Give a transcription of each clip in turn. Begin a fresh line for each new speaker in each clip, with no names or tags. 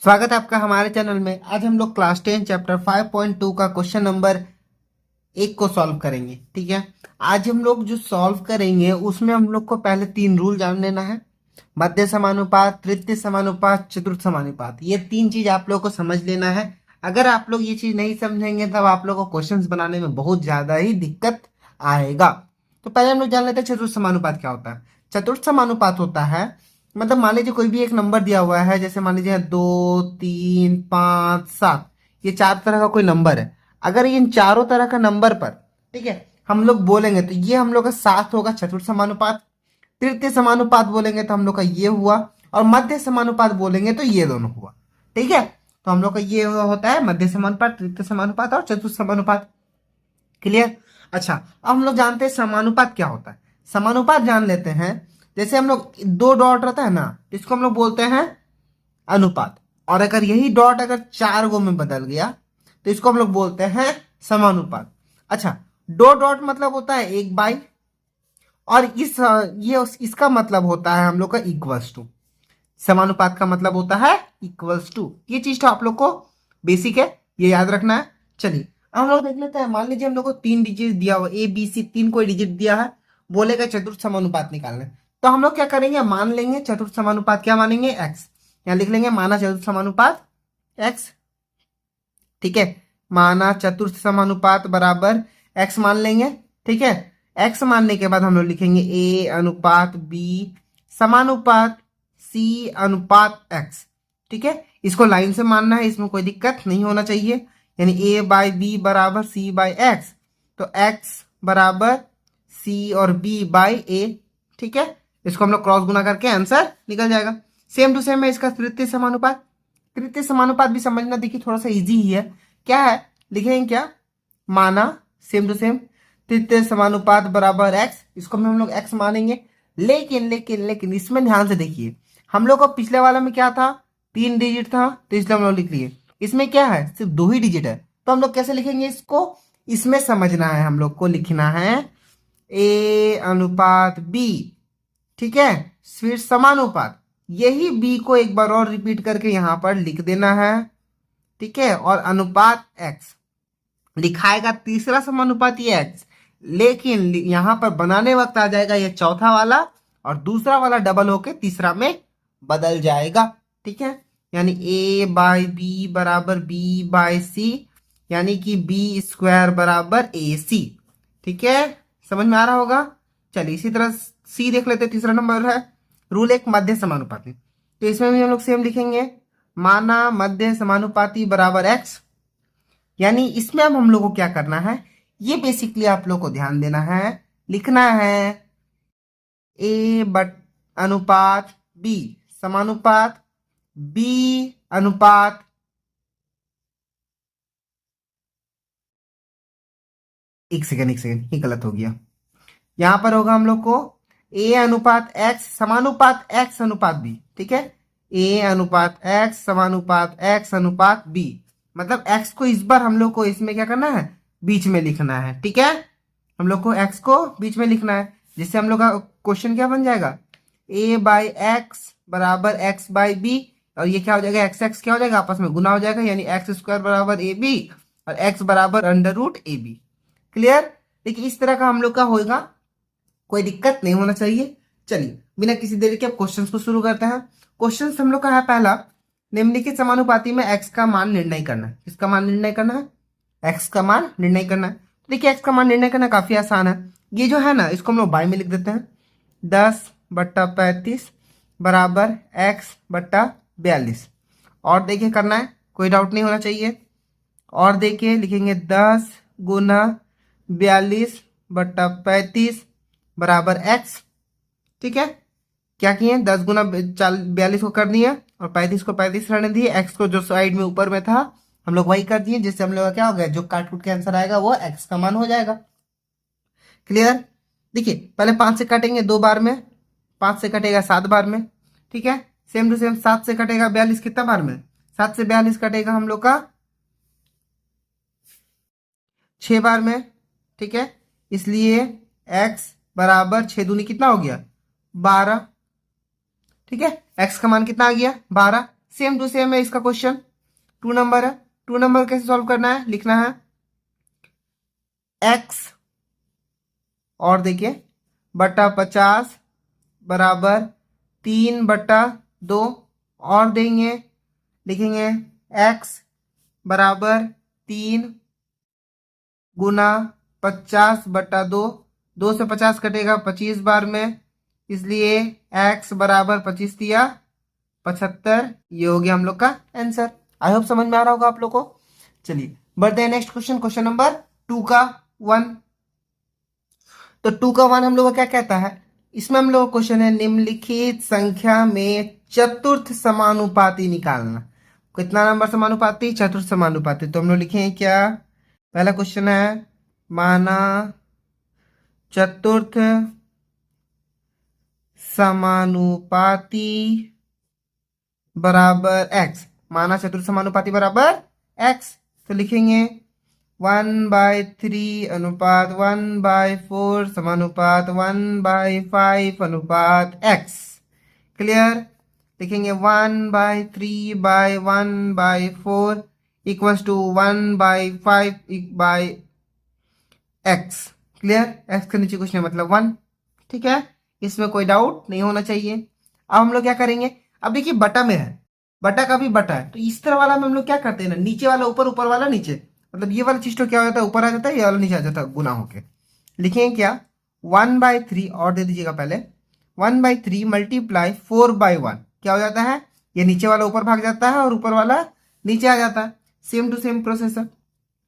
स्वागत है आपका हमारे चैनल में। आज हम लोग क्लास 10 चैप्टर 5.2 का क्वेश्चन नंबर 1 को सॉल्व करेंगे। ठीक है, आज हम लोग जो सॉल्व करेंगे उसमें हम लोग को पहले 3 रूल जान लेना है। मध्य समानुपात, तृतीय समानुपात, चतुर्थ समानुपात, ये 3 चीज आप लोग को समझ लेना है। अगर आप लोग ये चीज नहीं समझेंगे तब आप लोग को क्वेश्चंस बनाने में बहुत ज्यादा ही दिक्कत आएगा। तो पहले हम लोग जान लेते हैं चतुर्थ समानुपात क्या होता है। चतुर्थ समानुपात होता है, मतलब मान लीजिए कोई भी एक नंबर दिया हुआ है, जैसे मान लीजिए 2, 3, 5, 7, ये 4 तरह का कोई नंबर है। अगर इन चारों तरह का नंबर पर, ठीक है, हम लोग बोलेंगे तो ये हम लोग का 7 होगा चतुर्थ समानुपात। तृतीय समानुपात बोलेंगे तो हम लोग का ये हुआ, और मध्य समानुपात बोलेंगे तो ये दोनों हुआ। ठीक है, तो हम लोग का ये होता है मध्य समानुपात, तृतीय समानुपात और चतुर्थ समानुपात। क्लियर। अच्छा, अब हम लोग जानते हैं समानुपात क्या होता है। समानुपात जान लेते हैं। जैसे हम लोग 2 डॉट रहता है ना, इसको हम लोग बोलते हैं अनुपात। और अगर यही डॉट अगर 4 गो में बदल गया तो इसको हम लोग बोलते हैं समानुपात। अच्छा, 2 डॉट मतलब होता है 1/, और इसका मतलब होता है हम लोग का इक्वल्स टू। समानुपात का मतलब होता है इक्वल्स टू। ये चीज तो आप लोग को बेसिक है, ये याद रखना है। चलिए अब हम लोग देख लेते हैं। मान लीजिए हम लोग को 3 डिजिट दिया हुआ, ए बी सी 3 कोई डिजिट दिया है, बोलेगा चतुर्थ समानुपात निकालना है। तो हम लोग क्या करेंगे, मान लेंगे चतुर्थ समानुपात क्या मानेंगे, एक्स। यहाँ लिख लेंगे माना चतुर्थ समानुपात एक्स। ठीक है, माना चतुर्थ समानुपात बराबर एक्स मान लेंगे। ठीक है, एक्स मानने के बाद हम लोग लिखेंगे ए अनुपात बी समानुपात सी अनुपात एक्स। ठीक है, इसको लाइन से मानना है, इसमें कोई दिक्कत नहीं होना चाहिए। यानी ए बाई बी बराबर सी बाई एक्स, तो एक्स बराबर सी और बी बाई ए। ठीक है, इसको हम लोग क्रॉस गुना करके आंसर निकल जाएगा। सेम टू सेम है इसका तृतीय समानुपात। तृतीय समानुपात भी समझना, देखिए थोड़ा सा इजी ही है। क्या है, लिखेंगे क्या, माना सेम टू सेम तृतीय समानुपात बराबर एक्स, इसको हम लोग एक्स मानेंगे। लेकिन लेकिन लेकिन इसमें ध्यान से देखिए, हम लोग को पिछले वाला में क्या था, 3 डिजिट था, तो इसलिए हम लोग लिख लिए। इसमें क्या है, सिर्फ 2 ही डिजिट है, तो हम लोग कैसे लिखेंगे इसको, इसमें समझना है। हम लोग को लिखना है ए अनुपात बी। ठीक है, फिर समानुपात, यही बी को एक बार और रिपीट करके यहां पर लिख देना है। ठीक है, और अनुपात एक्स लिखाएगा, तीसरा समानुपात ये एक्स, लेकिन यहां पर बनाने वक्त आ जाएगा ये चौथा वाला, और दूसरा वाला डबल होके तीसरा में बदल जाएगा। ठीक है, यानी ए बाई बी बराबर बी बाई सी, यानी कि बी स्क्वायर बराबर ए सी। ठीक है, समझ में आ रहा होगा। चलिए इसी तरह सी देख लेते हैं, तीसरा नंबर है रूल 1 मध्य समानुपाती। तो इसमें भी हम लोग सेम लिखेंगे, माना मध्य समानुपाती बराबर एक्स। यानी इसमें अब हम लोग को क्या करना है, ये बेसिकली आप लोग को ध्यान देना है। लिखना है ए बट अनुपात बी समानुपात बी अनुपात, एक सेकेंड ये गलत हो गया। यहां पर होगा हम लोग को ए अनुपात एक्स समानुपात एक्स अनुपात बी। ठीक है, ए अनुपात एक्स समानुपात एक्स अनुपात बी, मतलब एक्स को इस बार हम लोग को इसमें क्या करना है, बीच में लिखना है। ठीक है, हम लोग को एक्स को बीच में लिखना है, जिससे हम लोग का क्वेश्चन क्या बन जाएगा, ए बाई एक्स बराबर एक्स बाई बी, और ये क्या हो जाएगा, एक्स एक्स क्या हो जाएगा, आपस में गुना हो जाएगा, यानी एक्स स्क्वायर बराबर ए बी और एक्स बराबर under root a b. Clear. देखिए इस तरह का हम लोग का होगा, कोई दिक्कत नहीं होना चाहिए। चलिए बिना किसी देरी के अब क्वेश्चंस को शुरू करते हैं। क्वेश्चंस हम लोग का है पहला, निम्नलिखित समानुपाती में एक्स का मान निर्णय करना है। किसका मान निर्णय करना है, एक्स का मान निर्णय करना है। देखिए एक्स का मान निर्णय करना काफी आसान है। ये जो है ना, इसको हम लोग बाई में लिख देते हैं, 10/35 बराबर x/42। और देखिए करना है, कोई डाउट नहीं होना चाहिए। और देखिए लिखेंगे 10 गुना 42/35 बराबर x। ठीक है, क्या किए, 10 गुना 42 को कर दिया और 35 को 35 रहने दिए, x को जो साइड में ऊपर में था हम लोग वही कर दिए, जिससे हम लोग का क्या हो गया, जो काट कूट के आंसर आएगा वो x का मान हो जाएगा। क्लियर। देखिए पहले 5 से काटेंगे 2 बार में, 5 से कटेगा 7 बार में। ठीक है, सेम टू सेम 7 से कटेगा 42 कितना बार में, 7 से 42 कटेगा हम लोग का 6 बार में। ठीक है, इसलिए x बराबर 6 दूनी कितना हो गया, 12। ठीक है, x का मान कितना आ गया, 12। सेम टू सेम है इसका क्वेश्चन, 2 नंबर है। 2 नंबर कैसे सॉल्व करना है, लिखना है x और देखिए बटा 50 बराबर 3/2 और देंगे, लिखेंगे x बराबर 3 गुना 50/2, 2 से 50 कटेगा 25 बार में, इसलिए x बराबर 25 दिया 75। ये हो गया हम लोग का आंसर। आई होप समझ में आ रहा होगा आप लोग को। चलिए बढ़ते हैं नेक्स्ट क्वेश्चन, क्वेश्चन नंबर 2 का 1। तो 2 का 1 हम लोग का क्या कहता है, इसमें हम लोग क्वेश्चन है निम्नलिखित संख्या में चतुर्थ समानुपाती निकालना। कितना नंबर समानुपाती, चतुर्थ समानुपाती। तो हम लोग लिखेंगे क्या, पहला क्वेश्चन है माना चतुर्थ समानुपाती बराबर x, माना चतुर्थ समानुपाती बराबर x। तो लिखेंगे 1/3 अनुपात 1/4 समानुपात 1/5 अनुपात x। क्लियर, लिखेंगे 1/3/1/4 equals to 1/5 x। Clear, x के नीचे कुछ नहीं मतलब 1। ठीक है, इसमें कोई डाउट नहीं होना चाहिए। अब हम लोग क्या करेंगे, अब देखिए बटा में है, बटा का भी बटा है, तो इस तरह वाला में हम लोग क्या करते हैं ना, नीचे वाला ऊपर, ऊपर वाला नीचे, मतलब ये वाला चीज तो क्या हो जाता है, ऊपर आ जाता है, ये वाला नीचे आ जाता है गुना होके। लिखेंगे क्या 1/3 और दे दीजिएगा पहले, 1/3 मल्टीप्लाई 4/1 क्या हो जाता है, ये नीचे वाला ऊपर भाग जाता है और ऊपर वाला नीचे आ जाता है। सेम टू सेम प्रोसेस है।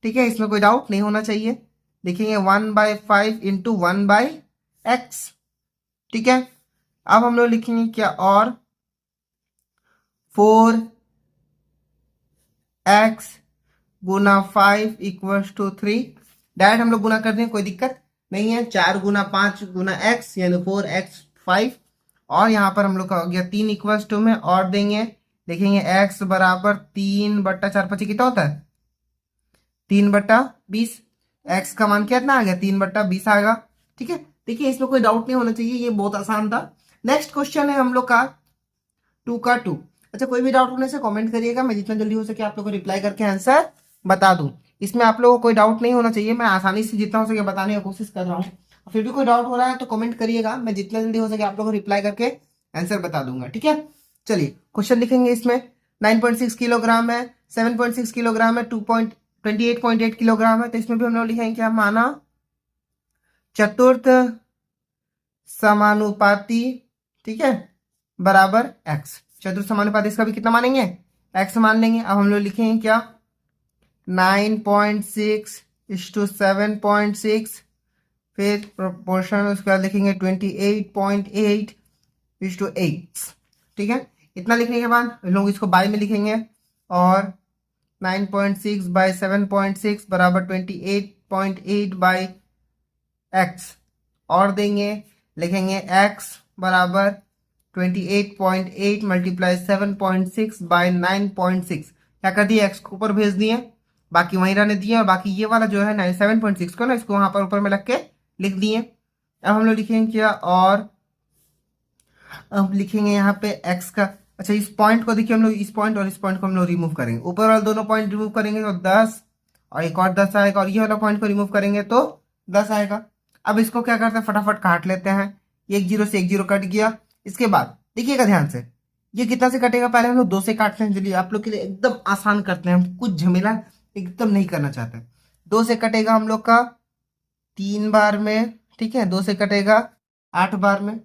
ठीक है, इसमें कोई डाउट नहीं होना चाहिए। लिखेंगे 1/5 इंटू 1/x। ठीक है, अब हम लोग लिखेंगे क्या, और 4x Guna 5 equals to 3। Direct हम लोग गुना कर दें, कोई दिक्कत नहीं है। 4 गुना 5 गुना x यानी 4x 5, और यहाँ पर हम लोग का हो गया 3 इक्वल्स टू में और देंगे, लिखेंगे x बराबर 3/4 कितना होता है 3/20। x का मान कितना आ गया 3/20 आएगा। ठीक है, देखिए इसमें कोई डाउट नहीं होना चाहिए, ये बहुत आसान था। नेक्स्ट क्वेश्चन है हम लोग का 2 का 2। अच्छा, कोई भी डाउट होने से कमेंट करिएगा, मैं जितना जल्दी हो सके आप लोग को रिप्लाई करके आंसर बता दूं। इसमें आप लोगों को कोई डाउट नहीं होना चाहिए, मैं आसानी से जितना हो सके बताने की कोशिश कर रहा हूँ। फिर भी कोई डाउट हो रहा है तो कमेंट करिएगा, मैं जितना जल्दी हो सके आप लोग को रिप्लाई करके आंसर बता दूंगा। ठीक है, चलिए क्वेश्चन लिखेंगे। इसमें 9.6 किलोग्राम है, 7.6 किलोग्राम है, 28.8 किलोग्राम है। तो इसमें भी हम लोग लिखेंगे क्या, माना चतुर्थ समानुपाती, ठीक है, बराबर x। चतुर्थ समानुपाती इसका भी कितना मानेंगे, x मान लेंगे। अब हम लोग लिखेंगे क्या 9.6 इस टू 7.6, फिर प्रोपोर्शन उसके बाद लिखेंगे 28.8 इस टू 8। ठीक है, इतना लिखने के बाद लोग इसको बाय में लिखेंगे, और 9.6 बाय 7.6 बराबर 28.8 बाय x और देंगे, लिखेंगे x बराबर 28.8 मल्टीप्लाई 7.6 बाय 9.6। क्या कर दिए, x को ऊपर भेज दिए, बाकी वहीं रहने दिए, और बाकी ये वाला जो है 97.6 को ना, इसको वहां पर ऊपर में रख के लिख दिए। अब हम लोग लिखेंगे क्या, और अब लिखेंगे यहाँ पे x का, अच्छा इस पॉइंट को देखिए, हम लोग इस पॉइंट और इस पॉइंट को हम लोग रिमूव करेंगे, ऊपर वाले दोनों पॉइंट रिमूव करेंगे तो 10 और एक और 10 आएगा, और ये वाला पॉइंट को रिमूव करेंगे तो 10 आएगा। अब इसको क्या करते हैं, फटाफट काट लेते हैं, एक जीरो से एक जीरो कट गया। इसके बाद देखिएगा ध्यान से, ये कितना से कटेगा, पहले हम लोग 2 से काटते हैं। चलिए आप लोग के लिए एकदम आसान करते हैं, हम कुछ झमेला एकदम नहीं करना चाहते। 2 से कटेगा हम लोग का 3 बार में, ठीक है, 2 से कटेगा 8 बार में,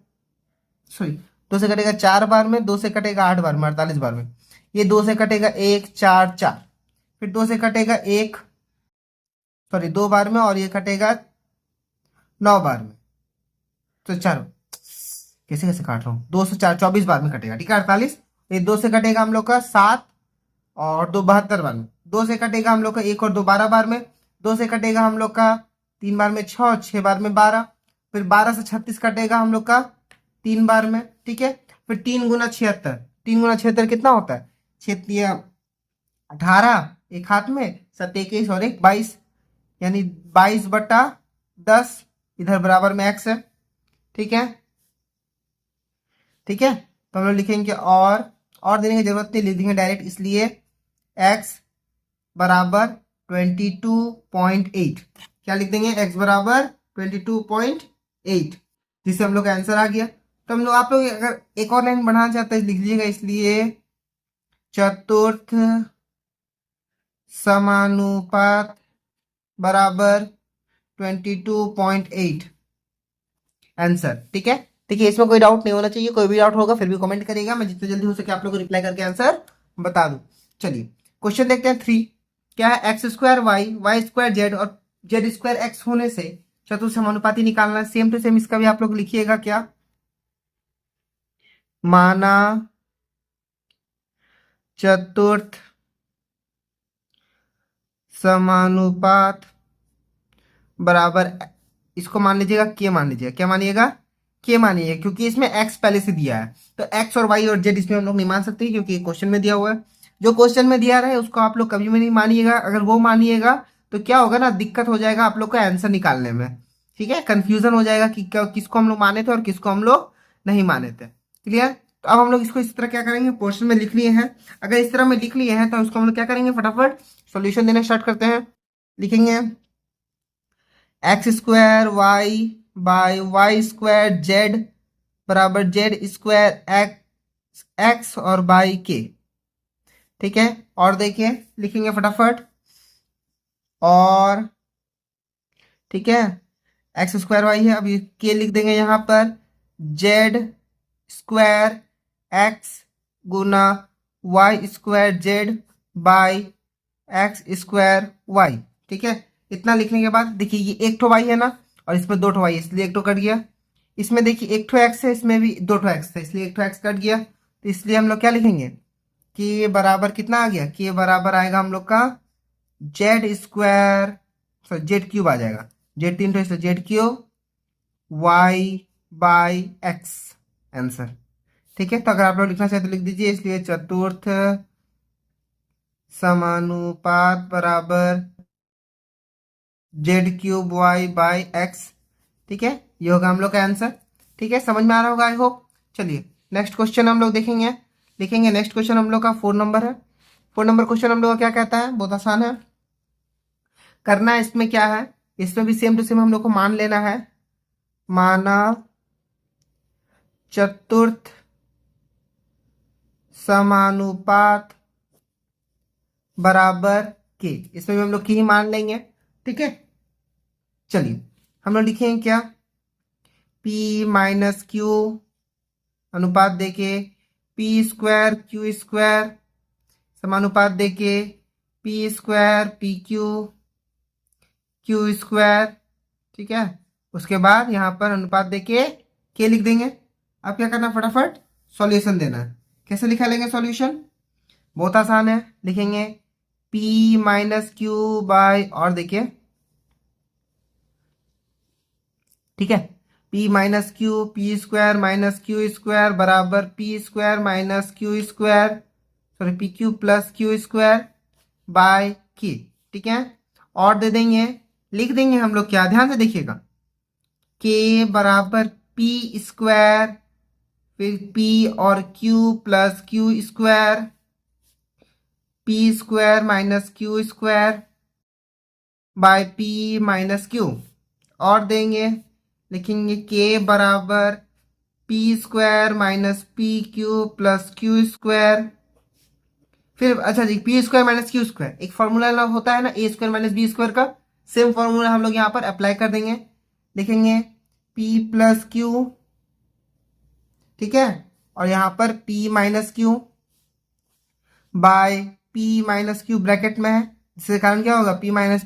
सॉरी 2 से कटेगा 4 बार में, 2 से कटेगा 8 बार में, 48 बार में। ये 2 से कटेगा 1 4 4, फिर 2 से कटेगा 2 बार में, और ये कटेगा 9 बार में। तो चार कैसे कैसे काट रहा हूँ, 2 से 4 24 बार में कटेगा, ठीक है 48। ये 2 से कटेगा हम लोग का 7 और 2 72 बार में। 2 से कटेगा हम लोग का 1 और 2 12 बार में। 2 से कटेगा हम लोग का 3 बार में 6, 6 बार में 12, फिर 12 से 36 कटेगा हम लोग का 3 बार में, ठीक है। फिर 3 गुना 76, 3 गुना 76 कितना होता है, 18, एक हाथ में 7 21 और 1 22, यानी 22/10, इधर बराबर में x है, ठीक है। ठीक है, तो हम लोग लिखेंगे और देने की जरूरत नहीं, लिख देंगे डायरेक्ट, इसलिए x बराबर 22.8। क्या लिख देंगे, x बराबर 22.8, जिससे हम लोग का आंसर आ गया। तो हम लोग, आप लोग अगर एक और लाइन बढ़ाना चाहते हैं लिख लीजिएगा, इसलिए चतुर्थ समानुपात बराबर 22.8 आंसर। ठीक है, ठीक है, इसमें कोई डाउट नहीं होना चाहिए। कोई भी डाउट होगा फिर भी कमेंट करेगा, मैं जितनी जल्दी हो सके आप लोग को रिप्लाई करके आंसर बता दूं। चलिए क्वेश्चन देखते हैं 3। क्या है, x square y, y square z और जेड स्क्वायर एक्स होने से चतुर्थ समानुपाती निकालना है। सेम टू सेम इसका भी आप लोग लिखिएगा, क्या माना चतुर्थ समानुपात बराबर, इसको मान लीजिएगा के, मान लीजिएगा, क्या मानिएगा, के मानिएगा, क्योंकि इसमें एक्स पहले से दिया है। तो एक्स और वाई और जेड इसमें हम लोग नहीं मान सकते, क्योंकि क्वेश्चन में दिया हुआ है। जो क्वेश्चन में दिया रहे उसको आप लोग कभी भी नहीं मानिएगा। अगर वो मानिएगा तो क्या होगा ना, दिक्कत हो जाएगा आप लोग को आंसर निकालने में। ठीक है, कंफ्यूजन हो जाएगा कि किसको हम लोग माने थे और किसको हम लोग नहीं माने थे। क्लियर। तो अब हम लोग इसको इस तरह क्या करेंगे, पोर्शन में लिख लिए हैं। अगर इस तरह में लिख लिए हैं तो इसको हम लोग क्या करेंगे, फटाफट सॉल्यूशन देना स्टार्ट करते हैं। लिखेंगे x square y by y square z बराबर जेड स्क्वायर एक्स, एक्स और बाई के। ठीक है, और देखिए लिखेंगे फटाफट, और ठीक है, एक्स स्क्वायर वाई है, अभी के लिख देंगे यहाँ पर, जेड स्क्वायर एक्स गुना y square z by x square y. ठीक है, इतना लिखने के बाद देखिए ये एक ठो वाई है ना, और इसमें दो ठो वाई है, इसलिए एक ठो कट गया। इसमें देखिए एक ठो एक्स है, इसमें भी दो ठो एक्स है, इसलिए एक ठो एक्स कट गया। तो इसलिए हम लोग क्या लिखेंगे, कि बराबर कितना आ गया, कि बराबर आएगा हम लोग का z square, sorry z cube आ जाएगा, जेड तीन ठो इसलिए z cube y by x answer. ठीक है, तो अगर आप लोग लिखना चाहते तो लिख दीजिए, इसलिए चतुर्थ समानुपात बराबर z cube y by x. ठीक है, ये होगा हम लोग का आंसर। ठीक है, समझ में आ रहा होगा आई होप। चलिए नेक्स्ट क्वेश्चन हम लोग देखेंगे, लिखेंगे नेक्स्ट क्वेश्चन हम लोग का 4 नंबर है। 4 नंबर क्वेश्चन हम लोग का क्या कहता है, बहुत आसान है करना है। इसमें क्या है, इसमें भी सेम टू सेम हम लोग को मान लेना है, माना चतुर्थ समानुपात बराबर के, इसमें भी हम लोग की ही मान लेंगे। ठीक है, चलिए हम लोग लिखेंगे क्या, P माइनस क्यू अनुपात देके पी स्क्वायर क्यू स्क्वायर समानुपात देके P square P Q Q square. ठीक है, उसके बाद यहाँ पर अनुपात देके के लिख देंगे। अब क्या करना, फटाफट सॉल्यूशन देना है। कैसे लिखा लेंगे सॉल्यूशन, बहुत आसान है, लिखेंगे P माइनस क्यू बाय, और देखिए ठीक है, P minus q p square minus q square बराबर p square minus q square, sorry p q plus q square by के। ठीक है, और दे देंगे, लिख देंगे हम लोग क्या, ध्यान से देखिएगा, के बराबर पी स्क्वायर, फिर पी और q plus q square, p square minus q square by p minus q, और देंगे, लिखेंगे के बराबर p square minus p q plus q square. फिर अच्छा जी, p square minus q square एक फॉर्मूला होता है ना, a square minus B square का, सेम फॉर्मूला हम लोग यहाँ पर अप्लाई कर देंगे। लिखेंगे पी प्लस क्यू, ठीक है, और यहाँ पर P minus Q by p minus Q bracket में है, जिसके कारण क्या होगा, पी माइनस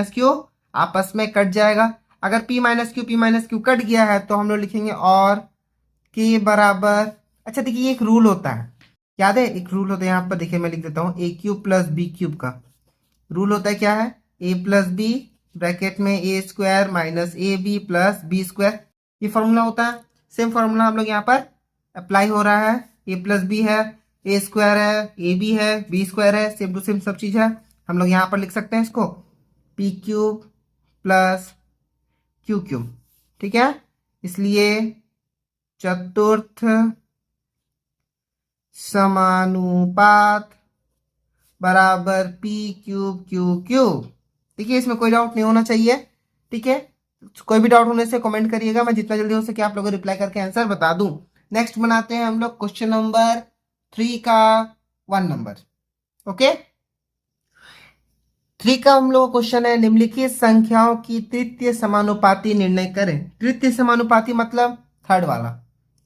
क्यू आपस में कट जाएगा। अगर पी माइनस क्यू कट गया है तो हम लोग लिखेंगे और के बराबर, अच्छा देखिए ये एक रूल होता है, याद है, एक रूल होता है यहाँ पर, देखिए मैं लिख देता हूँ, a cube plus b cube का रूल होता है, क्या है, ए प्लस बी ब्रैकेट में a square minus a b plus b square, ये फॉर्मूला होता है। सेम फॉर्मूला हम लोग यहाँ पर अप्लाई हो रहा है, ए प्लस बी है, ए स्क्वायर है, ए बी है, बी स्क्वायर है, सेम टू सेम सब चीज है। हम लोग यहाँ पर लिख सकते हैं इसको P cube plus Q cube. ठीक है, इसलिए चतुर्थ समानुपात बराबर पी क्यूब क्यू क्यूब। ठीक है, इसमें कोई डाउट नहीं होना चाहिए। ठीक है, कोई भी डाउट होने से कमेंट करिएगा, मैं जितना जल्दी हो सके आप लोगों को रिप्लाई करके आंसर बता दूं। नेक्स्ट बनाते हैं हम लोग क्वेश्चन नंबर 3 का 1 नंबर। ओके, 3 का हम लोग क्वेश्चन है, निम्नलिखित संख्याओं की तृतीय समानुपाती निर्णय करें। तृतीय समानुपाती मतलब थर्ड वाला,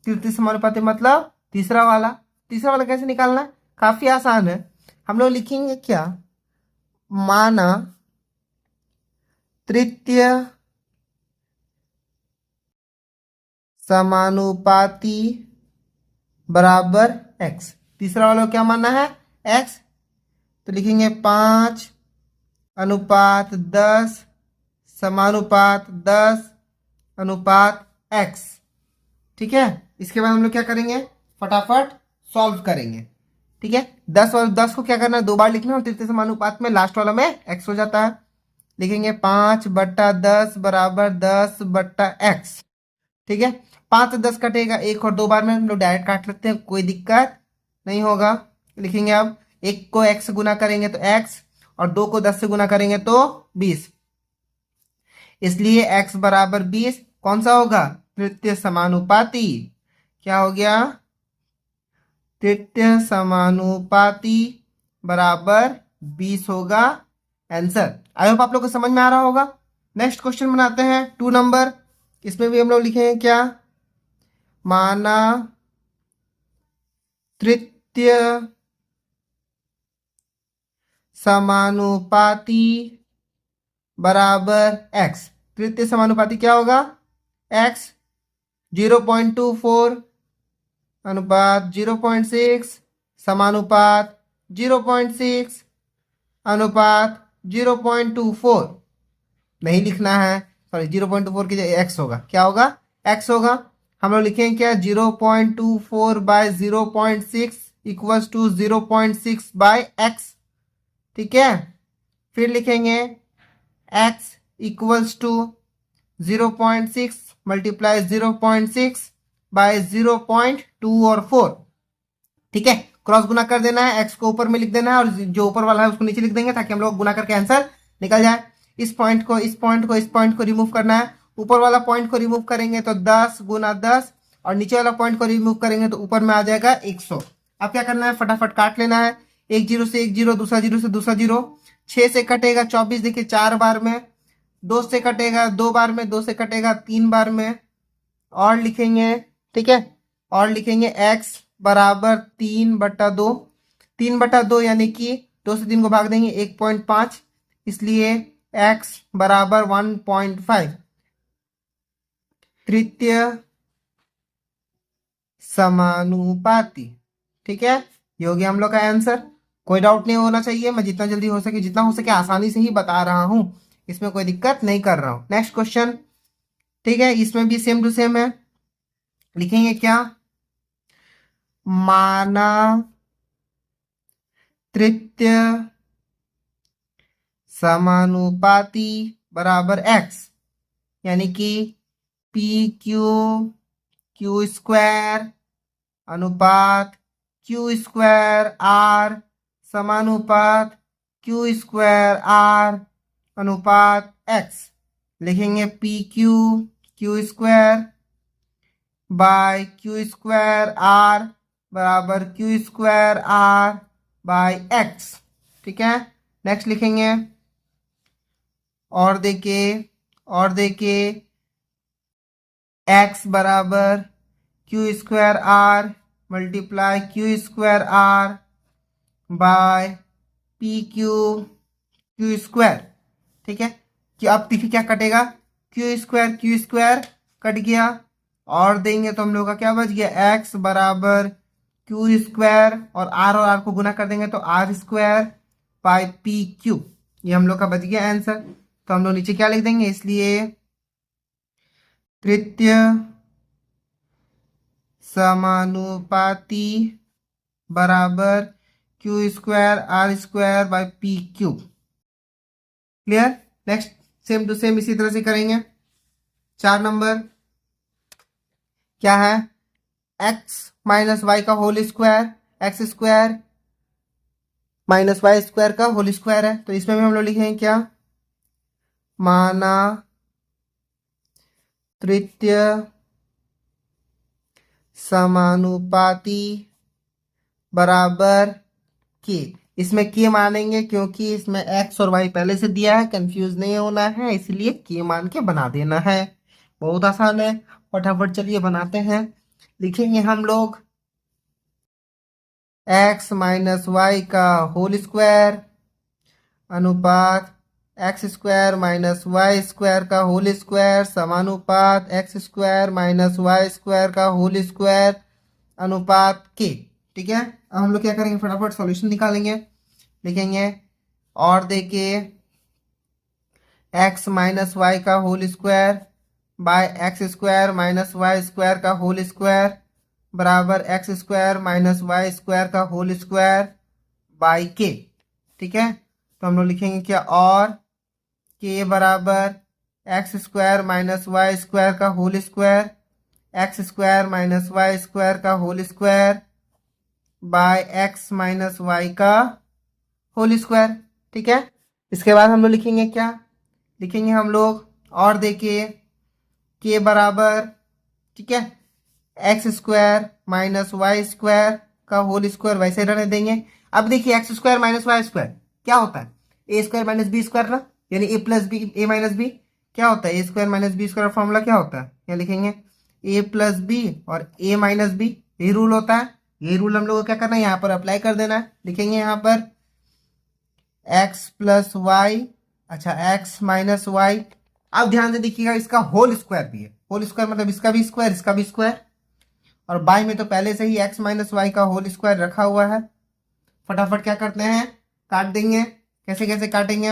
तृतीय समानुपाती मतलब तीसरा वाला। तीसरा वाला कैसे निकालना है? काफी आसान है। हम लोग लिखेंगे क्या, माना तृतीय समानुपाती बराबर एक्स। तीसरा वाला को क्या मानना है? एक्स। तो लिखेंगे 5:10 समानुपात 10 अनुपात एक्स। ठीक है, इसके बाद हम लोग क्या करेंगे, फटाफट सॉल्व करेंगे। ठीक है, 10 और 10 को क्या करना है, 2 बार लिखना है, और तृतीय समानुपात में लास्ट वाला में एक्स हो जाता है। लिखेंगे 5/10 बराबर 10/x। ठीक है, 5 से 10 कटेगा, 1 और 2 बार में हम लोग डायरेक्ट काट लेते हैं, कोई दिक्कत नहीं होगा। लिखेंगे अब 1 को x से गुना करेंगे तो x, और 2 को 10 से गुना करेंगे तो 20, इसलिए x बराबर 20 कौन सा होगा, तृतीय समानुपाती। क्या हो गया, तृतीय समानुपाती बराबर 20 होगा आंसर। आई होप आप लोग को समझ में आ रहा होगा। नेक्स्ट क्वेश्चन बनाते हैं 2 नंबर। इसमें भी हम लोग लिखेंगे क्या, माना तृतीय समानुपाती बराबर x। तृतीय समानुपाती क्या होगा, x 0.24 अनुपात 0.6 समानुपात 0.6 अनुपात 0.24। नहीं लिखना है, सॉरी 0.24 की जगह x होगा, क्या होगा, x होगा। हम लोग लिखेंगे क्या, 0.24/0.6 इक्वल्स टू 0.6/x। ठीक है, फिर लिखेंगे x इक्वल्स टू 0.6 मल्टीप्लाई 0.6/0.2 और 4। ठीक है, क्रॉस गुना कर देना है, x को ऊपर में लिख देना है, और जो ऊपर वाला है उसको नीचे लिख देंगे, ताकि हम लोग गुना करके आंसर निकल जाए। इस पॉइंट को रिमूव करना है। ऊपर वाला पॉइंट को रिमूव करेंगे तो 10 × 10, और नीचे वाला पॉइंट को रिमूव करेंगे तो ऊपर में आ जाएगा 100। अब क्या करना है, फटाफट काट लेना है। एक जीरो से एक जीरो, दूसरा जीरो से दूसरा जीरो। 6 से कटेगा 24, देखिए 4 बार में। 2 से कटेगा 2 बार में, 2 से कटेगा 3 बार में। और लिखेंगे, ठीक है, और लिखेंगे x बराबर 3/2। 3/2 यानी कि 2 से 3 को भाग देंगे 1.5, इसलिए x बराबर 1.5। तृतीय समानुपाती। ठीक है, ये हो गया हम लोग का आंसर। कोई डाउट नहीं होना चाहिए, मैं जितना जल्दी हो सके, जितना हो सके आसानी से ही बता रहा हूं, इसमें कोई दिक्कत नहीं कर रहा हूं। Next question. ठीक है, इसमें भी सेम टू सेम है। लिखेंगे क्या, माना तृतीय समानुपाती बराबर x, यानी कि पी क्यू स्क्वायर अनुपात क्यू स्क्वायर आर समानुपात क्यू स्क्वायर आर अनुपात x। लिखेंगे P Q square by Q square R बराबर Q square R by x। ठीक है, नेक्स्ट लिखेंगे, और देखिए x बराबर Q square R multiply Q square R by P Q square. ठीक है, कि अब देखिए क्या कटेगा, क्यू स्क्वायर कट गया, और देंगे तो हम लोग का क्या बच गया, x बराबर क्यू स्क्वायर, और आर को गुना कर देंगे तो r square by P q. ये हम लोग का बच गया आंसर। तो हम लोग नीचे क्या लिख देंगे, इसलिए तृतीय समानुपाती बराबर Q square r square by P q. Clear. Next same to same इसी तरह से करेंगे। 4 नंबर क्या है, x - y का whole square. X square minus Y square का होल स्क्वायर है। तो इसमें भी हम लोग लिखेंगे क्या, माना तृतीय समानुपाती बराबर के। इसमें के मानेंगे क्योंकि इसमें एक्स और वाई पहले से दिया है, कंफ्यूज नहीं होना है, इसलिए के मान के बना देना है। बहुत आसान है, फटाफट चलिए बनाते हैं। लिखेंगे हम लोग एक्स माइनस वाई का होल स्क्वायर अनुपात X square minus Y square का होल स्क्वायर समानुपात X square minus Y square का होल स्क्वायर अनुपात के। ठीक है, अब हम लोग क्या करेंगे, फटाफट सॉल्यूशन निकालेंगे। लिखेंगे और देखिए एक्स माइनस वाई का whole square by x square minus Y square का होल स्क्वायर बराबर x square minus Y square का होल स्क्वायर बाई के। ठीक है, तो हम लोग लिखेंगे क्या, और के बराबर x square minus Y square का whole square x square minus Y square का whole square by X minus Y का होल स्क्वायर। ठीक है, इसके बाद हम लोग लिखेंगे क्या, लिखेंगे हम लोग और देखिए के बराबर, ठीक है, x square minus Y square का होल स्क्वायर वैसे रहने देंगे। अब देखिए X square minus Y square क्या होता है, A square minus B square ना, यानी A plus B A minus B क्या होता है, A square minus B square formula क्या होता है, यहाँ लिखेंगे ए प्लस बी और ए माइनस बी, यही रूल होता है। ये रूल हम लोग को क्या करना है, यहाँ पर अप्लाई कर देना है। लिखेंगे यहाँ पर एक्स प्लस वाई, अच्छा एक्स माइनस वाई। अब ध्यान से देखिएगा इसका होल स्क्वायर भी है, होल स्क्वायर मतलब इसका भी स्क्वायर इसका भी स्क्वायर, और बाई में तो पहले से ही एक्स माइनस वाई का होल स्क्वायर रखा हुआ है। फटाफट क्या करते हैं, काट देंगे। कैसे कैसे काटेंगे,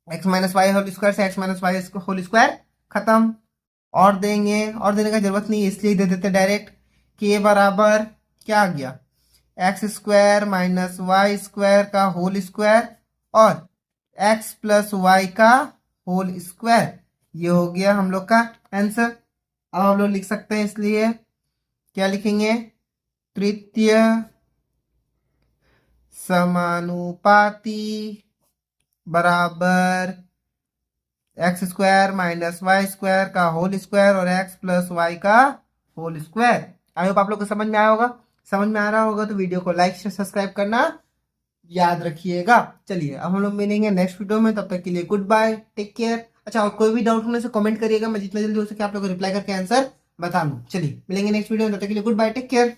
X minus Y whole square से X minus Y whole square खत्म। और देंगे, और देने का जरूरत नहीं है इसलिए दे देते डायरेक्ट। के बराबर क्या आ गया, x square minus Y square का होल स्क्वायर और एक्स प्लस वाई का होल स्क्वायर। ये हो गया हम लोग का आंसर। अब हम लोग लिख सकते हैं, इसलिए क्या लिखेंगे, तृतीय समानुपाती बराबर x square minus Y square का होल स्क्वायर और एक्स प्लस वाई का होल स्क्वायर। आई होप आप लोग को समझ में आया होगा। समझ में आ रहा होगा तो वीडियो को लाइक शेयर सब्सक्राइब करना याद रखिएगा। चलिए अब हम लोग मिलेंगे नेक्स्ट वीडियो में, तब तक के लिए गुड बाय, टेक केयर। अच्छा, और कोई भी डाउट होने से कमेंट करिएगा, मैं जितना जल्दी हो सके आप लोग को रिप्लाई करके आंसर बता दूं। चलिए मिलेंगे नेक्स्ट वीडियो में, तब तक के लिए गुड बाय, टेक केयर।